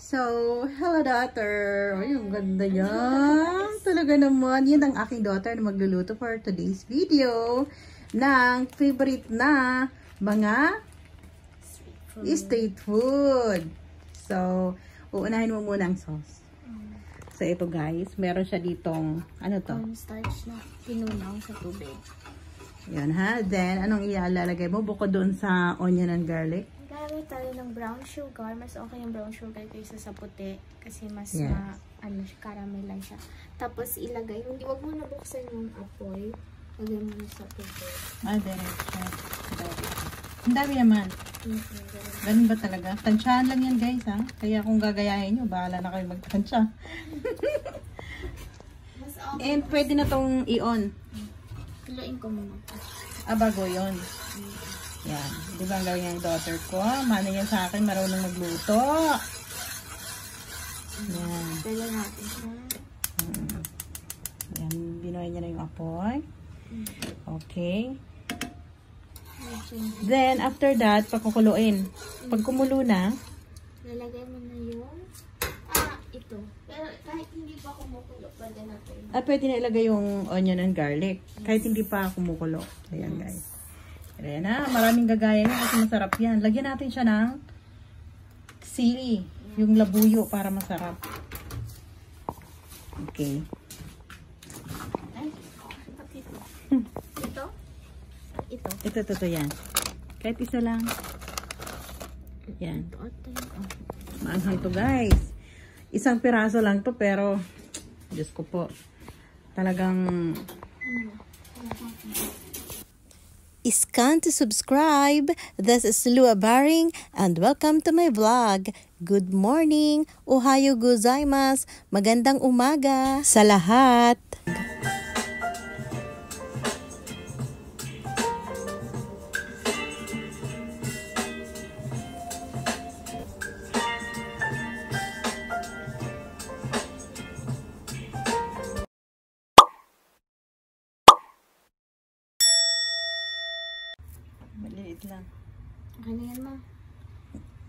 So, hello daughter. Ay, ang ganda yan. Talaga naman. Yan ang aking daughter na magluluto for today's video ng favorite na mga street food. So, uunahin mo muna ang sauce. So, ito guys. Meron siya ditong, ano to? Starch na tinunaw sa tubig. Yan ha. Then, anong ilalagay mo? Bukod doon sa onion and garlic? Gamit tayo ng brown sugar. Mas okay yung brown sugar kaysa sa puti. Kasi mas caramel lang siya. Tapos ilagay. Hindi, wag mo nabuksan yung apoy. Lagay mo sa tubig. Diretso. Ang dami naman. Ganun ba talaga? Tansyahan lang yan guys ha. Kaya kung gagayahin nyo, bahala na kayo magtansya. And pwede na tong i-on. Piluin ko muna. Bago yun. Yan. Di ba ang gawin yung daughter ko? Mano yan sa akin, marunong magluto. Yan. Pwede natin siya. Yan. Binuhay niya na yung apoy. Okay. Then, after that, pakukuluin. Pag kumulo na, lalagay mo na yung ito. Pero kahit hindi pa kumukulo, pwede natin. Pwede na ilagay yung onion and garlic. Kahit hindi pa kumukulo. Ayan guys. Ayan na. Maraming gagaya yan kasi masarap yan. Lagyan natin siya ng sili. Yung labuyo para masarap. Okay. Ay, ito. Ito? Ito. Ito yan. Kahit isa lang. Yan. Maanghang to guys. Isang piraso lang to pero Diyos ko po. Talagang Iscan to subscribe. This is Lua Baring and welcome to my vlog. Good morning. Ohayo gozaimasu. Magandang umaga sa lahat. Maliit lang. Okay na yan, ma.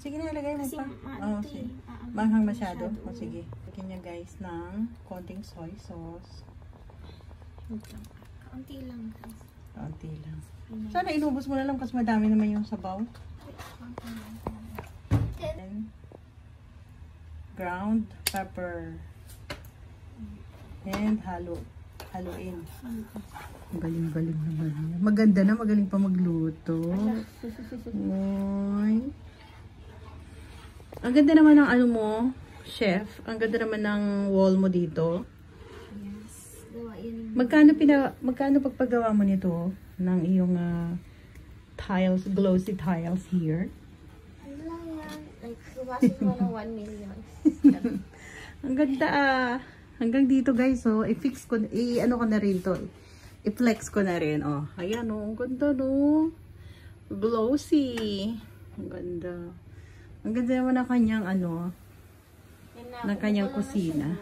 Sige na, ilagay mo pa. Sige. Sige. Manghang masyado. Sige. Lagyan niya guys ng konting soy sauce. Kaunti lang. Kaunti lang. Sana inubos mo na lang kasi madami naman yung sabaw. Then, ground pepper. And haluin. Galing-galing naman niya. Maganda na, magaling pa magluto. Oy. Ang ganda naman ng ano mo, chef. Ang ganda naman ng wall mo dito. Yes. Gawa yun. Magkano pagpagawa mo nito ng iyong tiles, glossy tiles here? Ano lang yan? Like, gawasin mo ng 1 million. Ang ganda Hanggang dito guys, oh. I-fix ko, ano ko na rin to. I-flex ko na rin, oh. Ayan, oh. Ang ganda, no. Glossy. Ang ganda. Ang ganda naman ng kanyang, ano, ng kanyang kusina.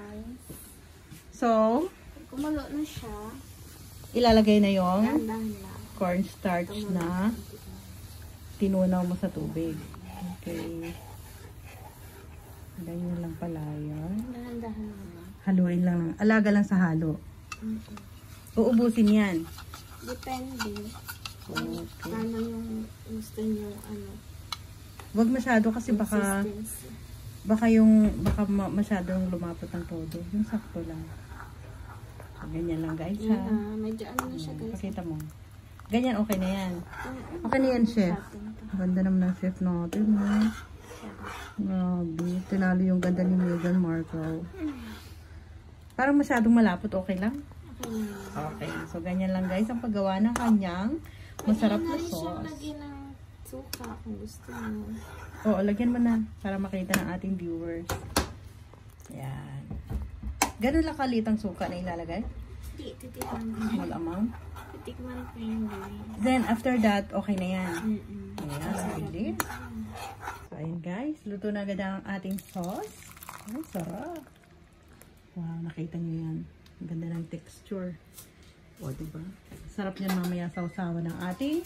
So, kumulo na siya. Ilalagay na yung cornstarch kumulo na tinunaw mo sa tubig. Okay. Ganyan lang pala yun. Dahan-dahan naman. Haluin lang. Alaga lang sa halo. Uubusin yan. Depende. Okay. Paano yung gusto nyo, ano. Wag masyado kasi baka masyadong lumapot ang todo. Yung sakto lang. Ganyan lang guys ha. Medyo ano na siya guys. Pakita mo. Ganyan okay na yan. Okay na yan chef. Ganda naman ng chef natin. Grabe. Tinalo yung ganda ni Meghan Markle. Parang masyadong malapot, okay lang? Okay. So, ganyan lang guys ang paggawa ng kanyang masarap na sauce. Lagyan ng suka kung gusto mo. Oo, lagyan mo na para makita ng ating viewers. Yan. Ganun lang kalit ang suka na ilalagay? Hindi, titikman mo. Small amount? Titikman ko yung gawin. Then, after that, okay na yan. Ayan, bilis. So, ayun guys. Luto na agad ang ating sauce. Ay, sarap. Wow, nakita niyo yan. Ang ganda ng texture. O, diba? Sarap niyan mamaya sa usawa ng ating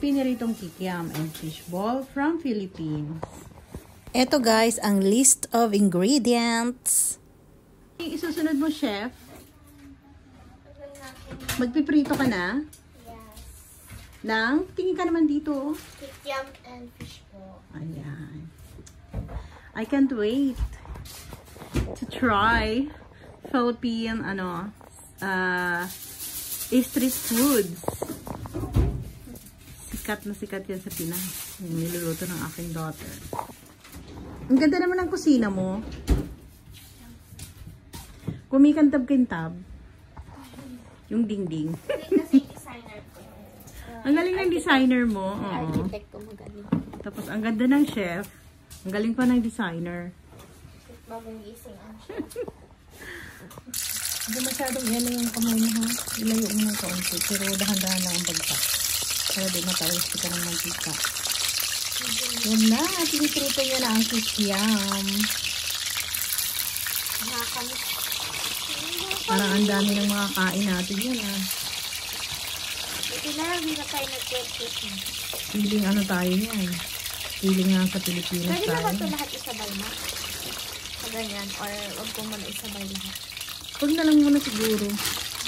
piniritong kikiam and fishball from Philippines. Eto guys, ang list of ingredients. Isusunod mo, chef. Magpiprito ka na? Yes. Tingin ka naman dito. Kikiam and fish ball. Ayan. I can't wait to try Philippine, street foods. Sikat na sikat yan sa Pinas. Yung niluluto ng aking daughter. Ang ganda naman ng kusina mo. Kumikantab-kintab. Yung dingding. Kasi designer ko. Ang galing ng designer mo. Architect ko magaling. Tapos ang ganda ng chef. Ang galing pa ng designer. Bagong gising ang siya. Hindi masyadong yan yung kamay mo, ha? Ilayo mo ng kaunti. Pero dahan-dahan lang ang bagsak. Para di matawis kita ng mantika. Yan na. Piniprito niya na ang kikiam. Nakakamiss. Parang ang dami ng mga kain natin yan, ha? Ito na, hindi na tayo nag-breakfast. Feeling ano tayo yan. Feeling nga sa Pilipinas Pwede na ba tayo. ito lahat isabay na? Sa ganyan? Or wag ko muna isabay lahat? Huwag na lang muna siguro.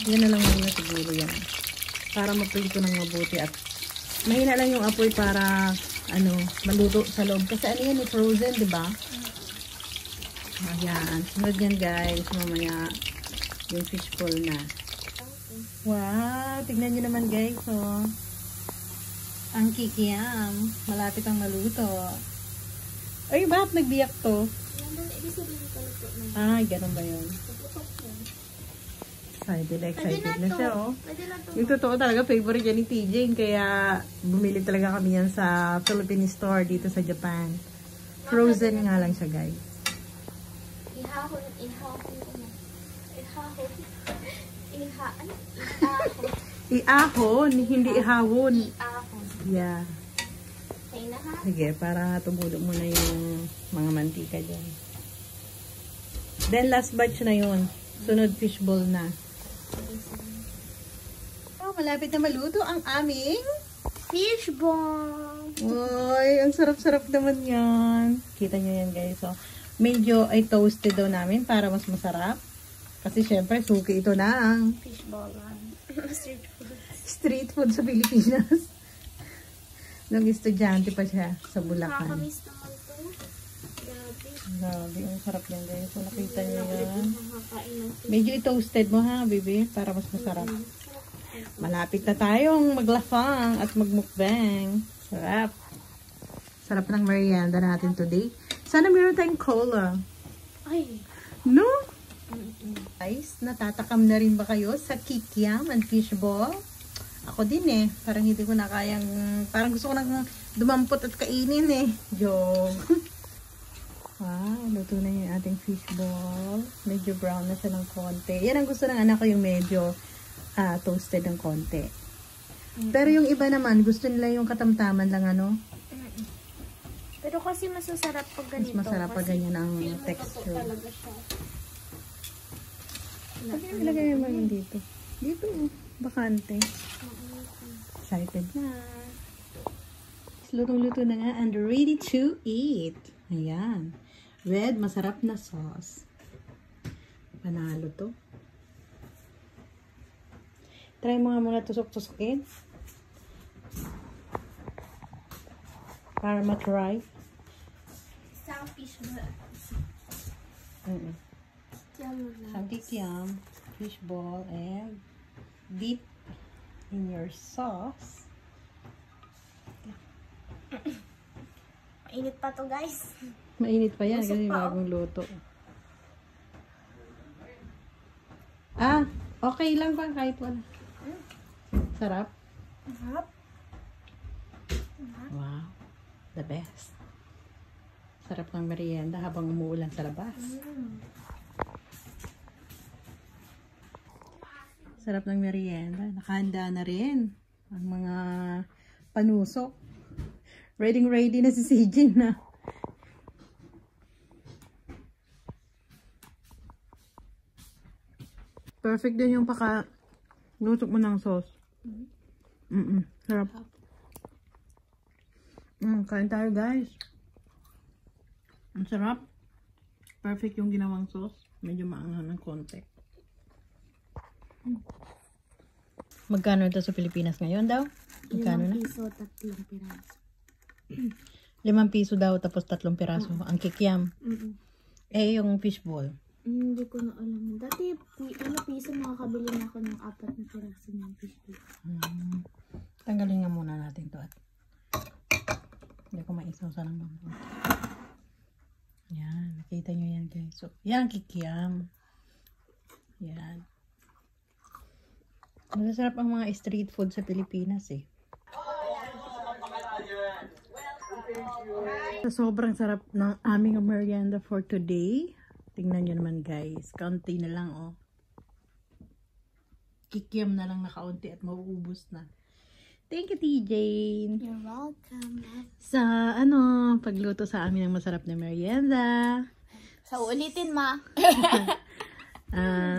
Yan na lang muna siguro yan. Para maprito ng mabuti at mahina lang yung apoy para maluto sa loob. Kasi ano yan, frozen, di ba? Ayan. Sunod yan guys. Mamaya yung fishbowl na. Wow! Tignan nyo naman guys, oh. Ang kikiam. Malapit ang maluto. Ay, bakit nagbiyak to? Ay, ganun ba yun? Excited na siya, oh. Yung totoo talaga, favorite yan ni TJ. Kaya, bumili talaga kami yan sa Philippine store dito sa Japan. Frozen nga lang siya, guys. Iahon, hindi ihawon. Yeah. Sige, para tumulo mo na yung mga mantika dyan. Then, last batch na yun. Sunod fishbowl na. Oh, malapit na maluto ang aming fishball. Uy, ang sarap-sarap naman yan. Kita nyo yan, guys. So, medyo ay toasted daw namin para mas masarap. Kasi syempre, suki ito na ang fishball lang. street food sa Pilipinas. Nung estudyante pa siya sa Bulacan. Nakakamiss naman ito. Grabe, ang sarap yan guys. So, nakita niyo yan. Medyo i-toasted mo ha, baby, para mas masarap. Malapit na tayong maglafang at magmukbang. Sarap. Sarap ng merienda natin today. Sana meron tayong cola. Ay. No? Guys, natatakam na rin ba kayo sa kikiam and fishball? Ako din eh. Parang hindi ko na kayang, parang gusto ko nang dumampot at kainin eh. Joke. Wow, luto na yung ating fishball. Medyo brown na siya ng konti. Yan ang gusto ng anak ko, yung medyo toasted ng konti. Pero yung iba naman, gusto nila yung katamtaman lang Pero kasi mas masarap pag ganito. Mas masarap pag ganyan ang texture. Pag ilagay mo yun dito. Dito, bakante. Excited na. Lutong-luto na nga and ready to eat. Ayan. Red, masarap na sauce. Panalo to. Try mo nga muna tusok-tusokin. Para matry. Isang fishball. Some kikiam, fishball, and dip in your sauce. Mainit pa to guys. Mainit pa yan kasi pa, bagong luto. Ah, okay lang ba kahit wala? Sarap? Sarap. Wow, the best. Sarap ng merienda habang umuulan sa labas. Sarap ng merienda. Nakahanda na rin ang mga panusok. Ready na si CJ na. Perfect din yung lutok mo ng sauce. Sarap. Kain tayo guys. Ang sarap. Perfect yung ginawang sauce. Medyo maanghang ng konti. Magkano ito sa Pilipinas ngayon daw? Magkano na? 5 piso, 3 piraso. 5 piso daw tapos 3 piraso. Ang kikiam. Eh, yung fishball. Hindi ko na alam. Dati, piso makakabili na ako ng 4 na piraso ng fishball. Tanggalin nga muna natin to at hindi ko maisaw ng bamboo. Yan. Nakita nyo yan guys. So, yan kikiam. Yan. Masarap ang mga street food sa Pilipinas eh. So, sobrang sarap ng aming merienda for today. Tingnan nyo naman guys. Kaunti na lang oh. Kikiam na lang na kaunti at mauubos na. Thank you, TJ. You're welcome. Sa pagluto sa amin ng masarap na merienda. So, ulitin ma.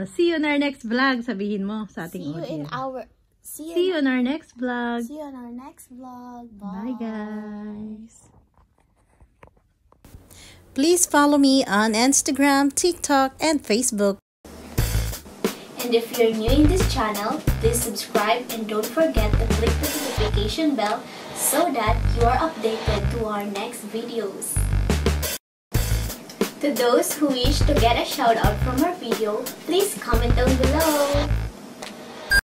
See you on our next vlog. Sabihin mo sa ating audience. See you on our next vlog. See you on our next vlog. Bye guys. Please follow me on Instagram, TikTok, and Facebook. And if you're new in this channel, please subscribe and don't forget to click the notification bell so that you are updated to our next videos. To those who wish to get a shout out from our video, please comment down below.